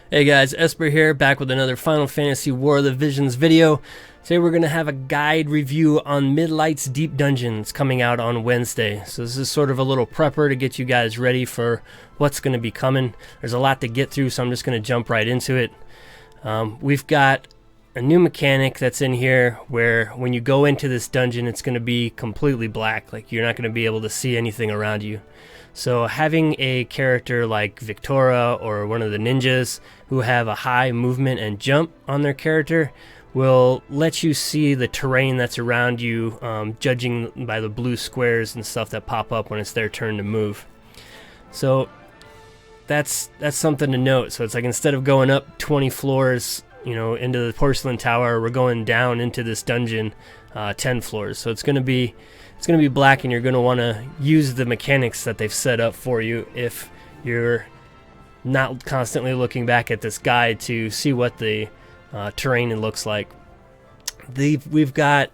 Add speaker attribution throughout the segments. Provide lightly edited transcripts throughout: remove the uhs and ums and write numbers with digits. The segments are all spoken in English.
Speaker 1: Hey guys, Esper here, back with another Final Fantasy War of the Visions video. Today we're going to have a guide review on Midlights Deep Dungeon. It's coming out on Wednesday. So this is sort of a little prepper to get you guys ready for what's going to be coming. There's a lot to get through, so I'm just going to jump right into it. We've got a new mechanic that's in here where when you go into this dungeon, it's going to be completely black. Like, you're not going to be able to see anything around you. So having a character like Victoria or one of the ninjas who have a high movement and jump on their character will let you see the terrain that's around you, judging by the blue squares and stuff that pop up when it's their turn to move. So that's something to note. So it's like, instead of going up 20 floors, into the porcelain tower, we're going down into this dungeon 10 floors. So it's going to be black, and you're going to want to use the mechanics that they've set up for you if you're not constantly looking back at this guide to see what the terrain looks like. We've got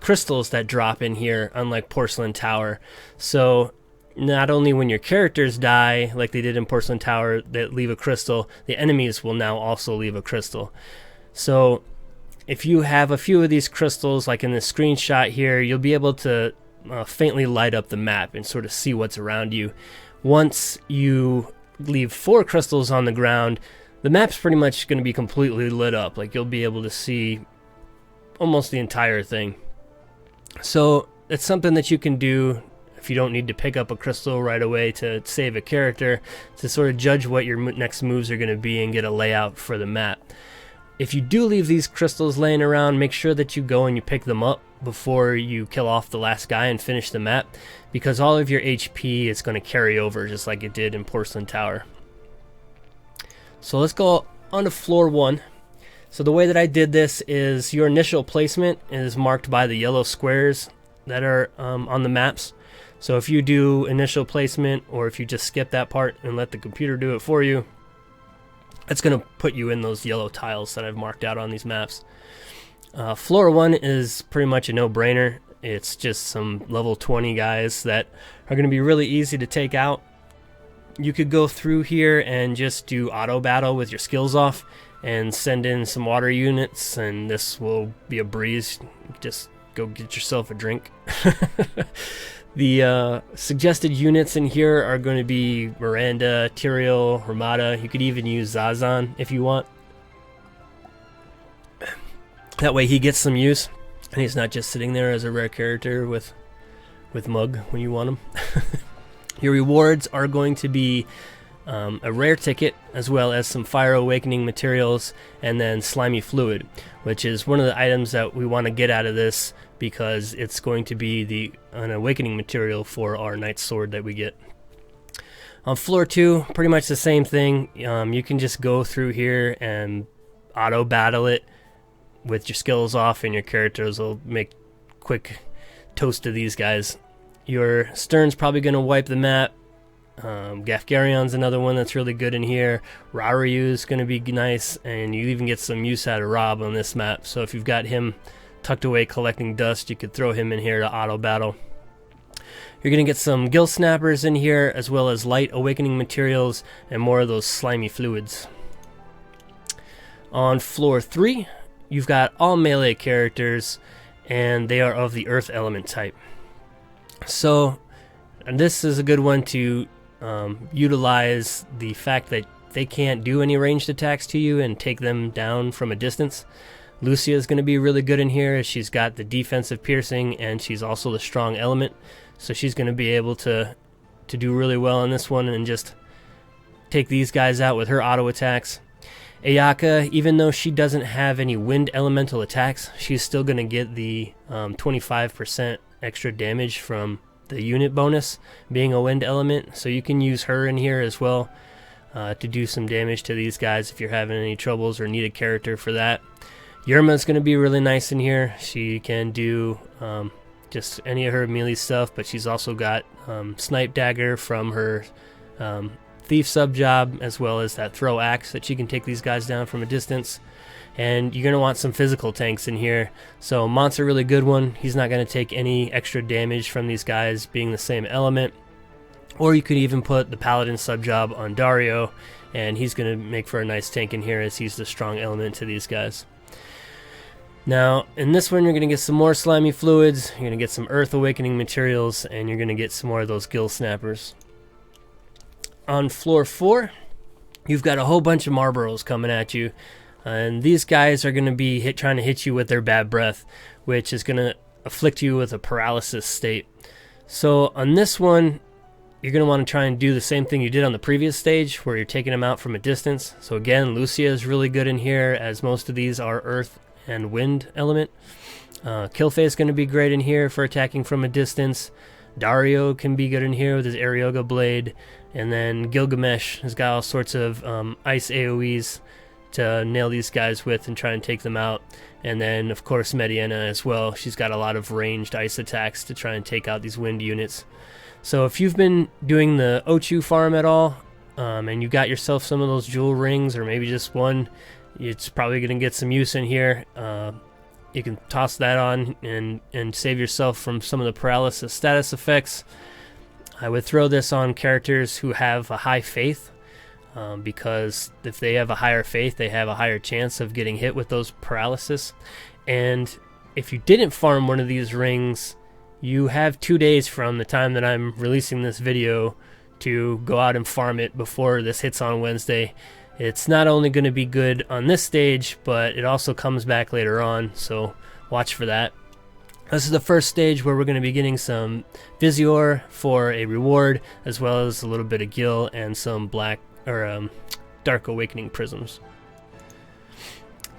Speaker 1: crystals that drop in here, unlike Porcelain Tower. So not only when your characters die, like they did in Porcelain Tower, that leave a crystal, the enemies will now also leave a crystal. So if you have a few of these crystals, like in the screenshot here, you'll be able to faintly light up the map and sort of see what's around you. Once you leave 4 crystals on the ground, the map's pretty much going to be completely lit up. Like, you'll be able to see almost the entire thing. So it's something that you can do if you don't need to pick up a crystal right away to save a character, to sort of judge what your next moves are going to be and get a layout for the map. If you do leave these crystals laying around, make sure that you go and you pick them up before you kill off the last guy and finish the map, because all of your HP is going to carry over just like it did in Porcelain Tower. So let's go on to floor 1. So the way that I did this is your initial placement is marked by the yellow squares that are on the maps. So if you do initial placement, or if you just skip that part and let the computer do it for you, it's going to put you in those yellow tiles that I've marked out on these maps. Floor 1 is pretty much a no-brainer. It's just some level 20 guys that are going to be really easy to take out. You could go through here and just do auto battle with your skills off and send in some water units, and this will be a breeze. Just go get yourself a drink. The suggested units in here are going to be Miranda, Tyrael, Ramada. You could even use Zazan if you want. That way he gets some use, and he's not just sitting there as a rare character with Mug when you want him. Your rewards are going to be a rare ticket, as well as some Fire Awakening materials, and then Slimy Fluid, which is one of the items that we want to get out of this, because it's going to be an awakening material for our Knight's Sword that we get. On floor 2, pretty much the same thing. You can just go through here and auto battle it with your skills off, and your characters will make quick toast to these guys. Your Stern's probably going to wipe the map. Gafgarion's another one that's really good in here. Raryu's going to be nice, and you even get some use out of Rob on this map. So if you've got him tucked away collecting dust, you could throw him in here to auto battle. You're going to get some Gill Snappers in here, as well as light awakening materials and more of those slimy fluids. On floor 3, you've got all melee characters, and they are of the earth element type. So, and this is a good one to utilize the fact that they can't do any ranged attacks to you and take them down from a distance. Lucia is going to be really good in here, as she's got the defensive piercing, and she's also the strong element. So she's going to be able to do really well on this one and just take these guys out with her auto attacks. Ayaka, even though she doesn't have any wind elemental attacks, she's still going to get the 25% extra damage from the unit bonus being a wind element. So you can use her in here as well to do some damage to these guys if you're having any troubles or need a character for that. Yerma's going to be really nice in here. She can do just any of her melee stuff, but she's also got Snipe Dagger from her Thief sub-job, as well as that Throw Axe that she can take these guys down from a distance. And you're going to want some physical tanks in here. So Mont's a really good one. He's not going to take any extra damage from these guys being the same element. Or you could even put the Paladin sub-job on Dario, and he's going to make for a nice tank in here as he's the strong element to these guys. Now, in this one, you're going to get some more slimy fluids, you're going to get some Earth Awakening materials, and you're going to get some more of those gill snappers. On floor 4, you've got a whole bunch of Marlboros coming at you, and these guys are going to be trying to hit you with their bad breath, which is going to afflict you with a paralysis state. So on this one, you're going to want to try and do the same thing you did on the previous stage, where you're taking them out from a distance. So again, Lucia is really good in here, as most of these are Earth and Wind element. Killfay is going to be great in here for attacking from a distance. Dario can be good in here with his Arioga blade. And then Gilgamesh has got all sorts of ice AoEs to nail these guys with and try and take them out. And then, of course, Mediana as well. She's got a lot of ranged ice attacks to try and take out these wind units. So if you've been doing the Ochu farm at all, and you got yourself some of those jewel rings, or maybe just one, it's probably going to get some use in here. You can toss that on and save yourself from some of the paralysis status effects. I would throw this on characters who have a high faith, because if they have a higher faith, they have a higher chance of getting hit with those paralysis. And if you didn't farm one of these rings, you have 2 days from the time that I'm releasing this video to go out and farm it before this hits on Wednesday. It's not only going to be good on this stage, but it also comes back later on, so watch for that. This is the first stage where we're going to be getting some Visior for a reward, as well as a little bit of Gil and some Dark Awakening prisms.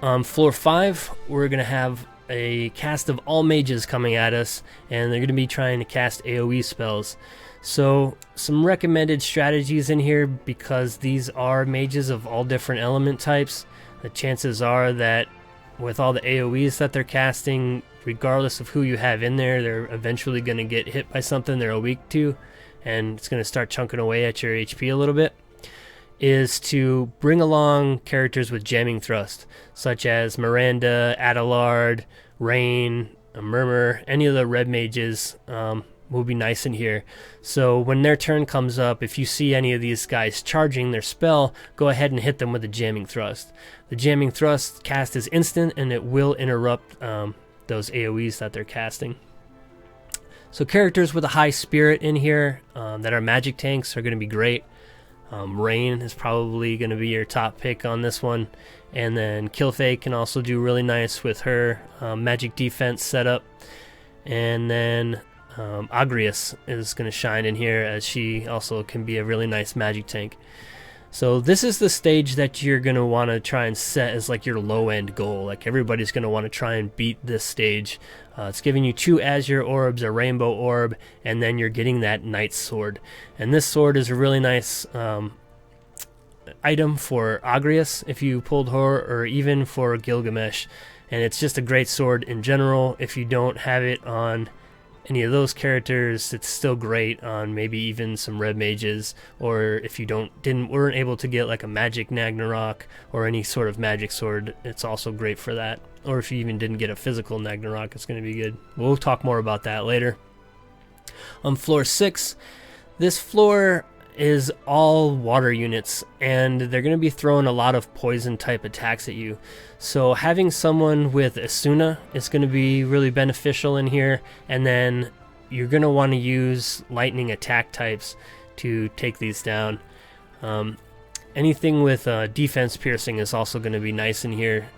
Speaker 1: On floor 5, we're going to have a cast of all mages coming at us, and they're going to be trying to cast AoE spells. So some recommended strategies in here, because these are mages of all different element types. The chances are that with all the AoEs that they're casting, regardless of who you have in there, they're eventually going to get hit by something they're weak to, and it's going to start chunking away at your HP a little bit. Is to bring along characters with jamming thrust, such as Miranda, Adelard, Rain, Murmur. Any of the red mages will be nice in here. So when their turn comes up, if you see any of these guys charging their spell, go ahead and hit them with a jamming thrust. The jamming thrust cast is instant, and it will interrupt those AoEs that they're casting. So characters with a high spirit in here that are magic tanks are going to be great. Rain is probably going to be your top pick on this one, and then Killfay can also do really nice with her magic defense setup, and then Agrius is going to shine in here, as she also can be a really nice magic tank. So this is the stage that you're going to want to try and set as like your low end goal. Like everybody's going to want to try and beat this stage. It's giving you 2 Azure Orbs, a Rainbow Orb, and then you're getting that Knight's Sword. And this sword is a really nice item for Agrius if you pulled her, or even for Gilgamesh. And it's just a great sword in general. If you don't have it on any of those characters, it's still great on maybe even some red mages, or if you weren't able to get like a magic Nagnarok or any sort of magic sword, it's also great for that. Or if you even didn't get a physical Nagnarok, it's going to be good. We'll talk more about that later. On floor 6, this floor is all water units, and they're going to be throwing a lot of poison type attacks at you. So having someone with Asuna is going to be really beneficial in here, and then you're going to want to use lightning attack types to take these down. Anything with defense piercing is also going to be nice in here.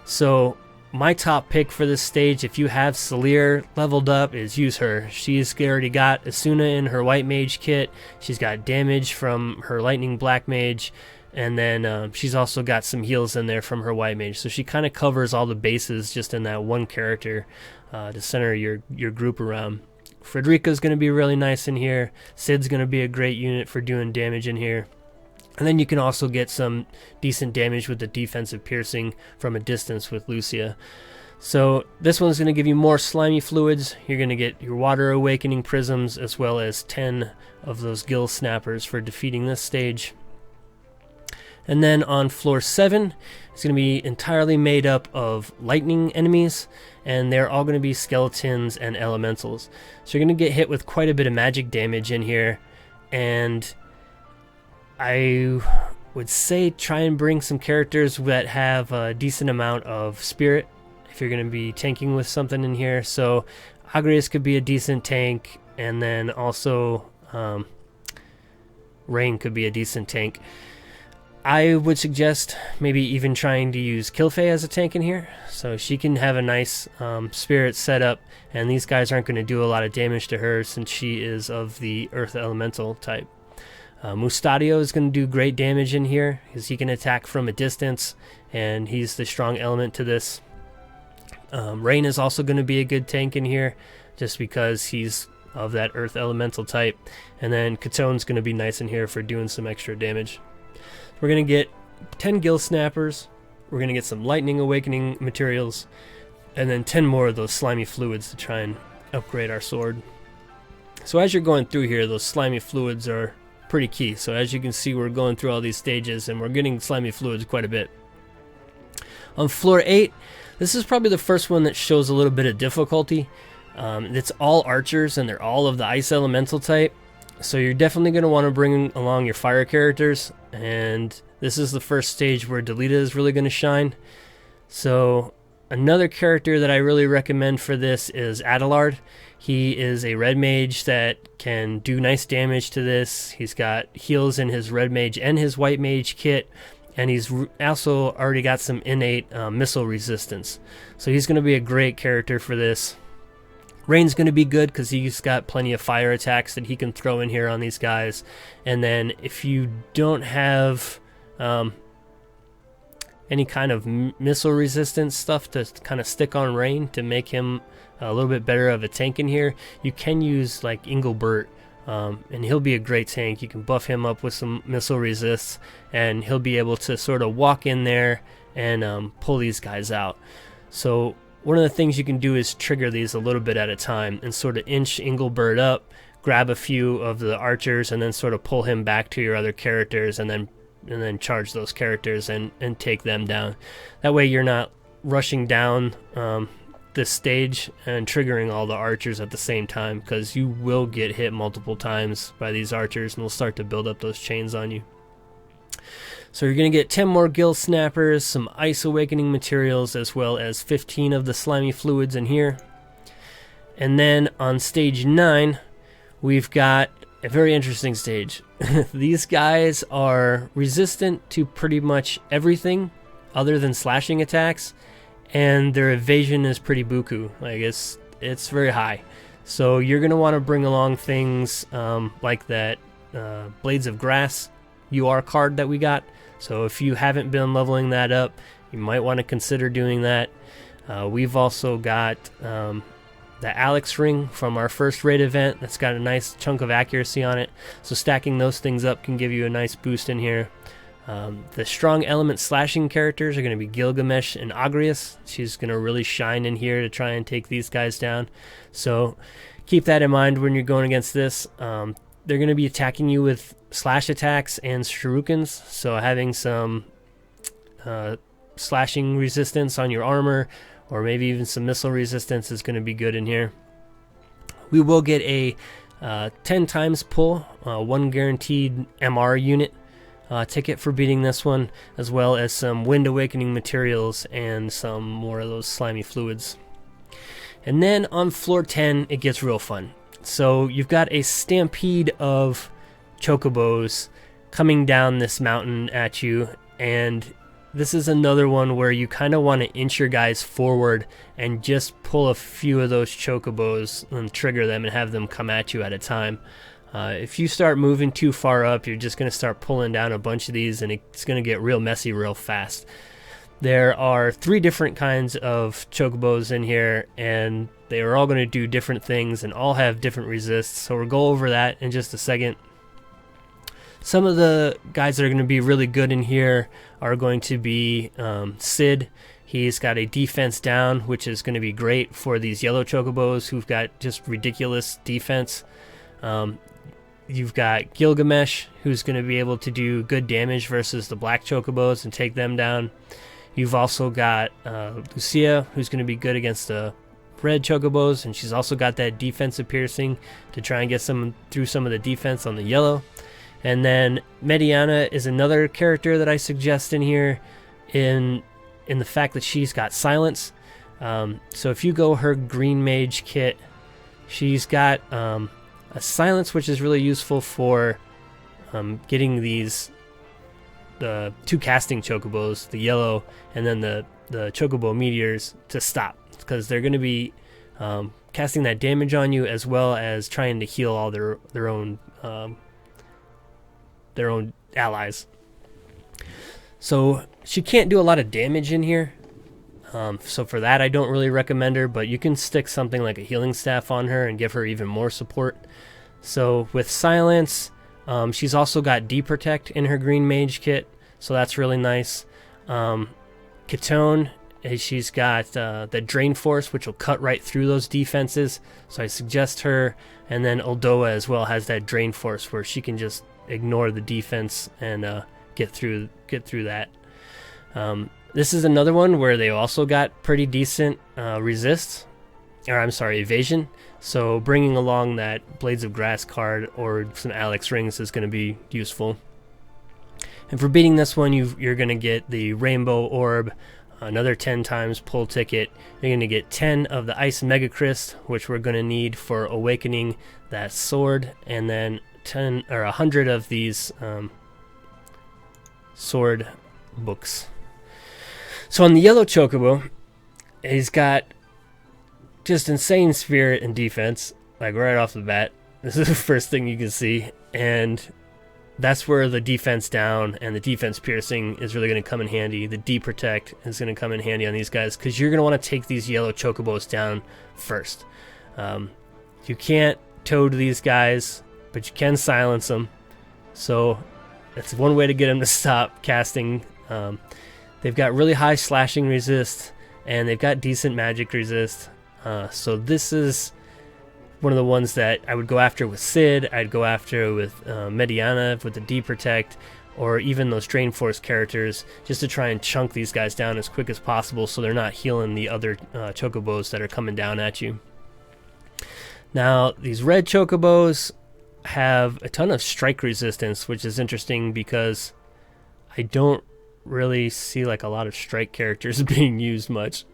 Speaker 1: So my top pick for this stage, if you have Salir leveled up, is use her. She's already got Asuna in her white mage kit. She's got damage from her lightning black mage, and then she's also got some heals in there from her white mage. So she kind of covers all the bases just in that one character to center your group around. Frederica's going to be really nice in here. Sid's going to be a great unit for doing damage in here. And then you can also get some decent damage with the defensive piercing from a distance with Lucia. So this one's going to give you more slimy fluids. You're going to get your water awakening prisms, as well as 10 of those gill snappers for defeating this stage. And then on floor 7, it's going to be entirely made up of lightning enemies, and they're all going to be skeletons and elementals. So you're going to get hit with quite a bit of magic damage in here. and I would say try and bring some characters that have a decent amount of spirit if you're going to be tanking with something in here. So Agrius could be a decent tank, and then also Rain could be a decent tank. I would suggest maybe even trying to use Kilfei as a tank in here, so she can have a nice spirit setup, and these guys aren't going to do a lot of damage to her since she is of the Earth Elemental type. Mustadio is going to do great damage in here because he can attack from a distance, and he's the strong element to this. Rain is also going to be a good tank in here just because he's of that Earth Elemental type, and then Katone's going to be nice in here for doing some extra damage. We're going to get 10 Gill Snappers, we're going to get some Lightning Awakening materials, and then 10 more of those slimy fluids to try and upgrade our sword. So as you're going through here, those slimy fluids are pretty key. So as you can see, we're going through all these stages and we're getting slimy fluids quite a bit. On floor 8, this is probably the first one that shows a little bit of difficulty. It's all archers and they're all of the ice elemental type, so you're definitely going to want to bring along your fire characters, and this is the first stage where Delita is really going to shine. So another character that I really recommend for this is Adelard. He is a red mage that can do nice damage to this. He's got heals in his red mage and his white mage kit, and he's also already got some innate missile resistance. So he's going to be a great character for this. Rain's going to be good because he's got plenty of fire attacks that he can throw in here on these guys. And then if you don't have any kind of missile resistance stuff to kind of stick on Rain to make him a little bit better of a tank in here, you can use like Engelbert, and he'll be a great tank. You can buff him up with some missile resists, and he'll be able to sort of walk in there and pull these guys out. So one of the things you can do is trigger these a little bit at a time and sort of inch Engelbert up, grab a few of the archers, and then sort of pull him back to your other characters, and then charge those characters and take them down. That way you're not rushing down this stage and triggering all the archers at the same time, because you will get hit multiple times by these archers and they'll start to build up those chains on you. So you're going to get 10 more Gill Snappers, some Ice Awakening materials, as well as 15 of the slimy fluids in here. And then on stage 9, we've got a very interesting stage. These guys are resistant to pretty much everything other than slashing attacks, and their evasion is pretty buku. Like it's very high. So you're going to want to bring along things like that Blades of Grass UR card that we got. So if you haven't been leveling that up, you might want to consider doing that. We've also got the Alex ring from our first raid event that's got a nice chunk of accuracy on it. So stacking those things up can give you a nice boost in here. The strong element slashing characters are going to be Gilgamesh and Agrius. She's going to really shine in here to try and take these guys down. So keep that in mind when you're going against this. They're going to be attacking you with slash attacks and shurikens, so having some slashing resistance on your armor, or maybe even some missile resistance, is going to be good in here. We will get a 10 times pull, 1 guaranteed MR unit ticket for beating this one, as well as some Wind Awakening materials and some more of those slimy fluids. And then on floor 10, it gets real fun. So you've got a stampede of chocobos coming down this mountain at you, and this is another one where you kind of want to inch your guys forward and just pull a few of those chocobos and trigger them and have them come at you at a time. If you start moving too far up, you're just going to start pulling down a bunch of these, and it's going to get real messy real fast. There are 3 different kinds of chocobos in here, and they are all going to do different things and all have different resists, so we'll go over that in just a second. Some of the guys that are going to be really good in here are going to be Sid. He's got a defense down, which is going to be great for these yellow chocobos who've got just ridiculous defense. You've got Gilgamesh, who's going to be able to do good damage versus the black chocobos and take them down. You've also got Lucia, who's going to be good against the red chocobos, and she's also got that defensive piercing to try and get through some of the defense on the yellow. And then Mediana is another character that I suggest in here in the fact that she's got silence. So if you go her green mage kit, she's got a silence, which is really useful for getting the two casting chocobos, the yellow and then the chocobo meteors, to stop, because they're going to be casting that damage on you, as well as trying to heal all their own allies. So she can't do a lot of damage in here, so for that I don't really recommend her, but you can stick something like a healing staff on her and give her even more support. So with silence, she's also got D-Protect in her green mage kit, so that's really nice. Ketone, she's got the Drain Force, which will cut right through those defenses, so I suggest her. And then Oldoa as well has that Drain Force, where she can just ignore the defense and get through that. This is another one where they also got pretty decent evasion. So bringing along that Blades of Grass card or some Alex rings is going to be useful. And for beating this one, you're going to get the Rainbow Orb, another 10 times pull ticket. You're going to get 10 of the Ice Mega Crystal, which we're going to need for awakening that sword, and then 10 or 100 of these sword books. So on the yellow chocobo, he's got just insane spirit and defense, like right off the bat. This is the first thing you can see, and that's where the defense down and the defense piercing is really going to come in handy. The D-Protect is going to come in handy on these guys, because you're going to want to take these yellow chocobos down first. You can't toad these guys, but you can silence them. So that's one way to get them to stop casting. They've got really high slashing resist, and they've got decent magic resist. So this is one of the ones that I would go after with Sid. I'd go after with Mediana with the D-Protect, or even those Drain Force characters, just to try and chunk these guys down as quick as possible so they're not healing the other chocobos that are coming down at you. Now, these red chocobos have a ton of strike resistance, which is interesting because I don't really see like a lot of strike characters being used much.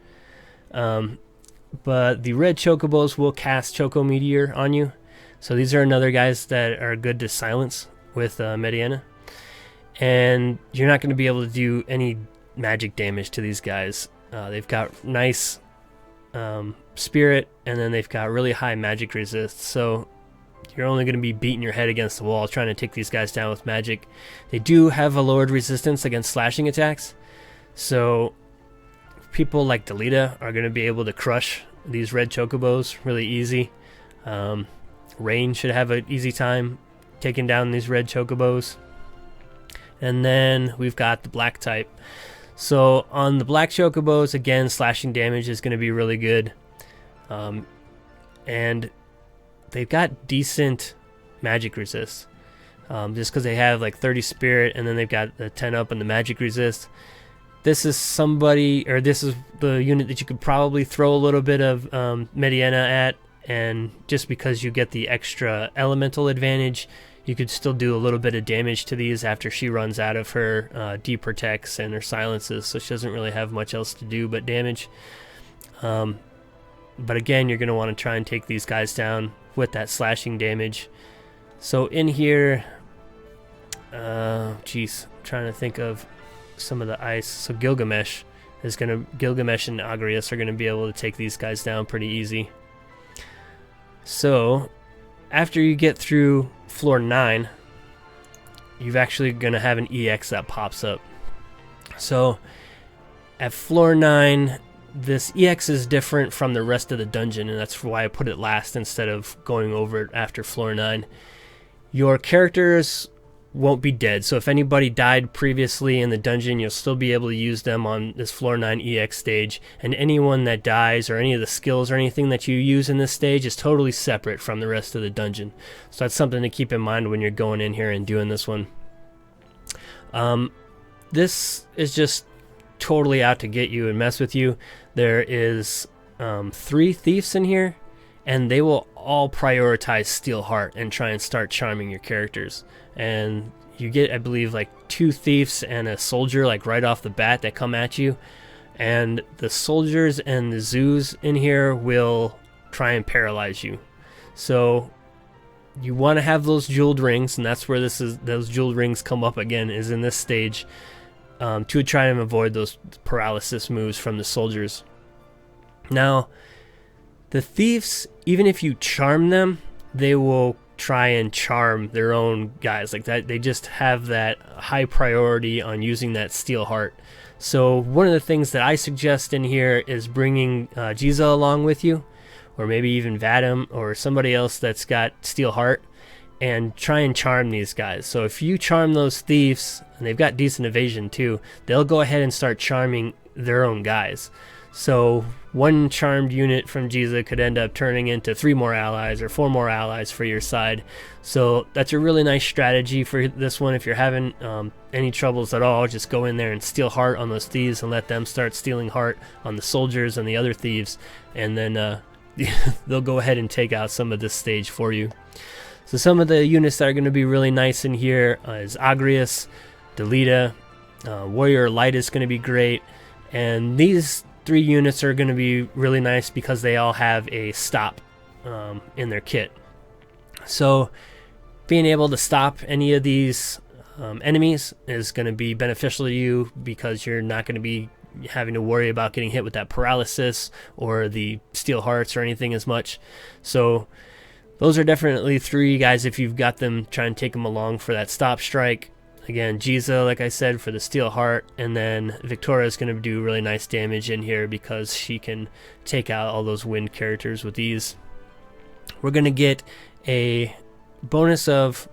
Speaker 1: But the red chocobos will cast Choco Meteor on you. So these are another guys that are good to silence with Mediana. And you're not going to be able to do any magic damage to these guys. They've got nice spirit, and then they've got really high magic resist. So you're only going to be beating your head against the wall trying to take these guys down with magic. They do have a lowered resistance against slashing attacks. So people like Delita are going to be able to crush these red chocobos really easy. Rain should have an easy time taking down these red chocobos. And then we've got the black type. So on the black chocobos, again, slashing damage is going to be really good. And they've got decent magic resist. Just because they have like 30 spirit, and then they've got the 10 up and the magic resist. This is the unit that you could probably throw a little bit of Mediana at, and just because you get the extra elemental advantage, you could still do a little bit of damage to these after she runs out of her D-Protects and her silences, so she doesn't really have much else to do but damage. But again, you're going to want to try and take these guys down with that slashing damage. So in here, I'm trying to think of some of the ice. So Gilgamesh and Agrias are going to be able to take these guys down pretty easy. So after you get through floor 9, you're actually going to have an EX that pops up. So at floor 9, this EX is different from the rest of the dungeon, and that's why I put it last instead of going over it after floor 9. Your characters won't be dead, so if anybody died previously in the dungeon, you'll still be able to use them on this floor 9 EX stage, and anyone that dies or any of the skills or anything that you use in this stage is totally separate from the rest of the dungeon. So that's something to keep in mind when you're going in here and doing this one. This is just totally out to get you and mess with you. There is 3 thieves in here, and they will all prioritize Steel Heart and try and start charming your characters. And you get, I believe, like 2 thieves and a soldier like right off the bat that come at you. And the soldiers and the zoos in here will try and paralyze you. So you want to have those jeweled rings, and that's where those jeweled rings come up again, is in this stage, to try and avoid those paralysis moves from the soldiers. Now, the thieves, even if you charm them, they will try and charm their own guys like that. They just have that high priority on using that Steel Heart. So one of the things that I suggest in here is bringing Jiza along with you, or maybe even Vadim or somebody else that's got Steel Heart, and try and charm these guys. So if you charm those thieves, and they've got decent evasion too, they'll go ahead and start charming their own guys. So one charmed unit from Jiza could end up turning into 3 more allies or 4 more allies for your side. So that's a really nice strategy for this one. If you're having any troubles at all, just go in there and steal heart on those thieves and let them start stealing heart on the soldiers and the other thieves, and then they'll go ahead and take out some of this stage for you. So some of the units that are going to be really nice in here is Agrius, Delita, Warrior Light is going to be great, and these 3 units are going to be really nice because they all have a stop in their kit. So being able to stop any of these enemies is going to be beneficial to you, because you're not going to be having to worry about getting hit with that paralysis or the steel hearts or anything as much. So those are definitely 3 guys if you've got them. Try and take them along for that stop strike. Again, Jiza, like I said, for the Steel Heart, and then Victoria is going to do really nice damage in here because she can take out all those wind characters with ease. We're going to get a bonus of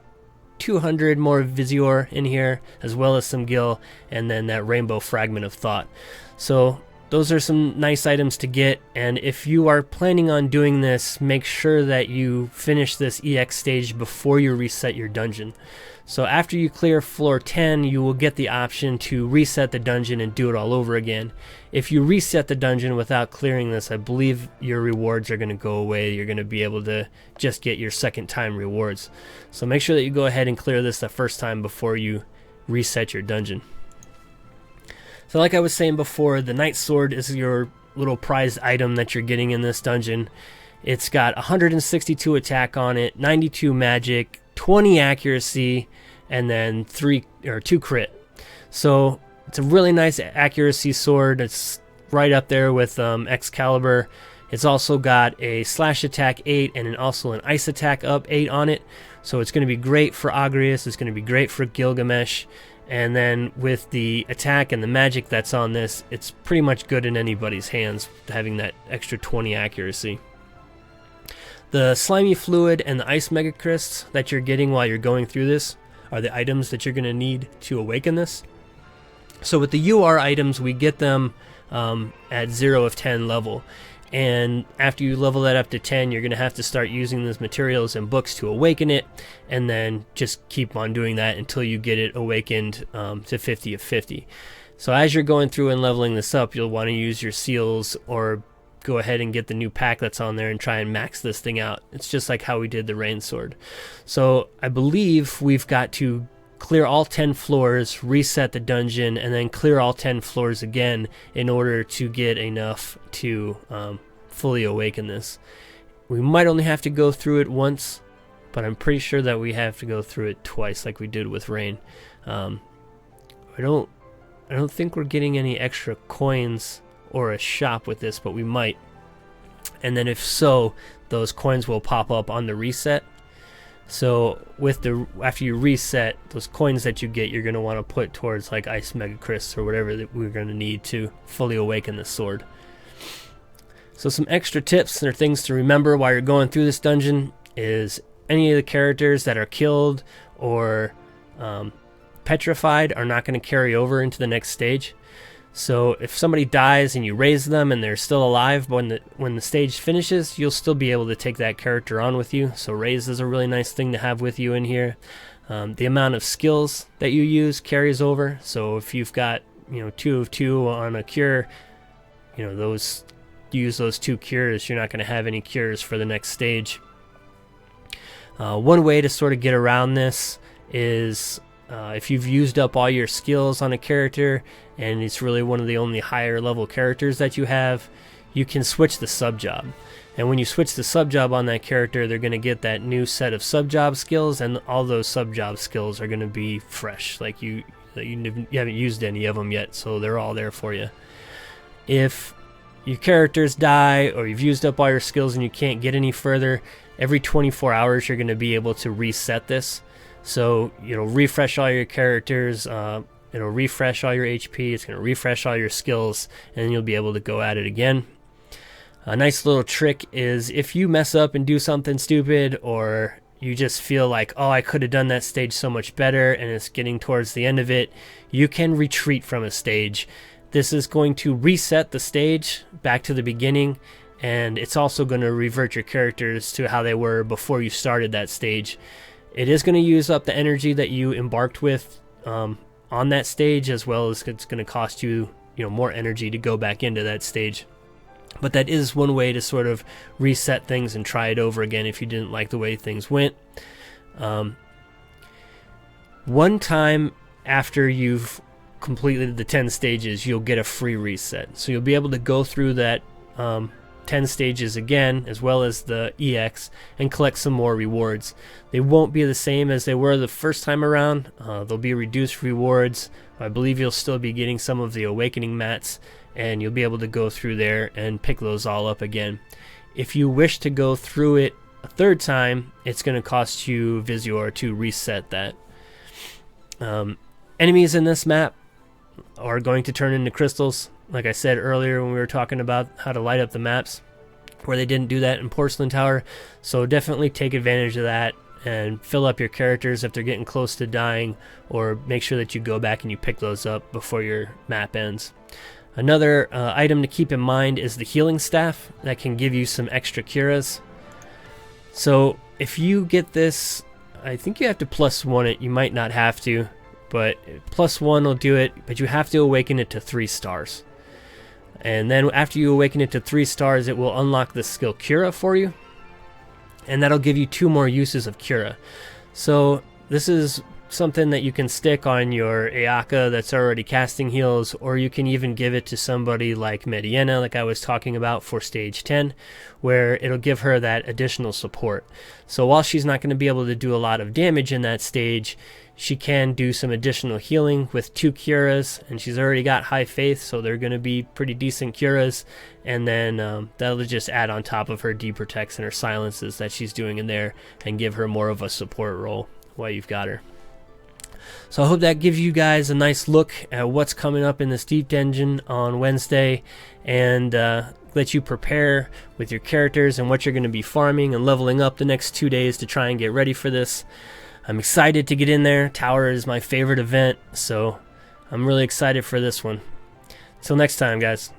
Speaker 1: 200 more Visior in here, as well as some Gil, and then that Rainbow Fragment of Thought. So those are some nice items to get, and if you are planning on doing this, make sure that you finish this EX stage before you reset your dungeon. So after you clear floor 10, you will get the option to reset the dungeon and do it all over again. If you reset the dungeon without clearing this, I believe your rewards are going to go away. You're going to be able to just get your second time rewards. So make sure that you go ahead and clear this the first time before you reset your dungeon. So like I was saying before, the Night Sword is your little prized item that you're getting in this dungeon. It's got 162 attack on it, 92 magic, 20 accuracy, and then 2 crit. So it's a really nice accuracy sword. It's right up there with Excalibur. It's also got a slash attack 8 and also an ice attack up 8 on it. So it's going to be great for Agrius. It's going to be great for Gilgamesh. And then with the attack and the magic that's on this, it's pretty much good in anybody's hands, having that extra 20 accuracy. The slimy fluid and the ice mega crysts that you're getting while you're going through this are the items that you're going to need to awaken this. So with the UR items, we get them at 0 of 10 level. And after you level that up to 10, you're going to have to start using those materials and books to awaken it, and then just keep on doing that until you get it awakened to 50 of 50. So as you're going through and leveling this up, you'll want to use your seals or go ahead and get the new pack that's on there and try and max this thing out. It's just like how we did the Rain Sword. So I believe we've got to clear all 10 floors, reset the dungeon, and then clear all 10 floors again in order to get enough to fully awaken this. We might only have to go through it once, but I'm pretty sure that we have to go through it twice like we did with Rain. I don't think we're getting any extra coins or a shop with this, but we might. And then if so, those coins will pop up on the reset. So after you reset, those coins that you get, you're going to want to put towards like Ice Mega Crysts or whatever that we're going to need to fully awaken the sword. So some extra tips or things to remember while you're going through this dungeon is any of the characters that are killed or petrified are not going to carry over into the next stage. So if somebody dies and you raise them and they're still alive, but when the stage finishes, you'll still be able to take that character on with you. So raise is a really nice thing to have with you in here. The amount of skills that you use carries over. So if you've got 2 of 2 on a cure, those use those 2 cures, you're not going to have any cures for the next stage. One way to sort of get around this is if you've used up all your skills on a character and it's really one of the only higher level characters that you have, you can switch the sub-job. And when you switch the sub-job on that character, they're going to get that new set of sub-job skills, and all those sub-job skills are going to be fresh. Like you haven't used any of them yet, so they're all there for you. If your characters die or you've used up all your skills and you can't get any further, every 24 hours you're going to be able to reset this. So it'll refresh all your characters, it'll refresh all your HP, it's going to refresh all your skills, and then you'll be able to go at it again. A nice little trick is if you mess up and do something stupid, or you just feel like, oh, I could have done that stage so much better, and it's getting towards the end of it, you can retreat from a stage. This is going to reset the stage back to the beginning, and it's also going to revert your characters to how they were before you started that stage. It is going to use up the energy that you embarked with on that stage, as well as it's going to cost you, more energy to go back into that stage. But that is one way to sort of reset things and try it over again if you didn't like the way things went. One time after you've completed the 10 stages, you'll get a free reset. So you'll be able to go through that 10 stages again, as well as the EX, and collect some more rewards. They won't be the same as they were the first time around. They'll be reduced rewards. I believe you'll still be getting some of the awakening mats, and you'll be able to go through there and pick those all up again. If you wish to go through it a third time, it's going to cost you Visior to reset that. Enemies in this map are going to turn into crystals, like I said earlier when we were talking about how to light up the maps, where they didn't do that in Porcelain Tower. So definitely take advantage of that and fill up your characters if they're getting close to dying, or make sure that you go back and you pick those up before your map ends. Another item to keep in mind is the healing staff that can give you some extra curas. So if you get this, I think you have to +1 it. You might not have to, but +1 will do it, but you have to awaken it to 3 stars. And then after you awaken it to 3 stars, it will unlock the skill Cura for you, and that'll give you 2 more uses of Cura. So this is something that you can stick on your Ayaka that's already casting heals, or you can even give it to somebody like Mediana, like I was talking about for stage 10, where it'll give her that additional support. So while she's not going to be able to do a lot of damage in that stage, she can do some additional healing with 2 curas, and she's already got high faith, so they're going to be pretty decent curas, and then that'll just add on top of her deprotects and her silences that she's doing in there, and give her more of a support role while you've got her. So I hope that gives you guys a nice look at what's coming up in this Deep Dungeon on Wednesday, and let you prepare with your characters and what you're going to be farming and leveling up the next 2 days to try and get ready for this. I'm excited to get in there. Tower is my favorite event, so I'm really excited for this one. Until next time, guys.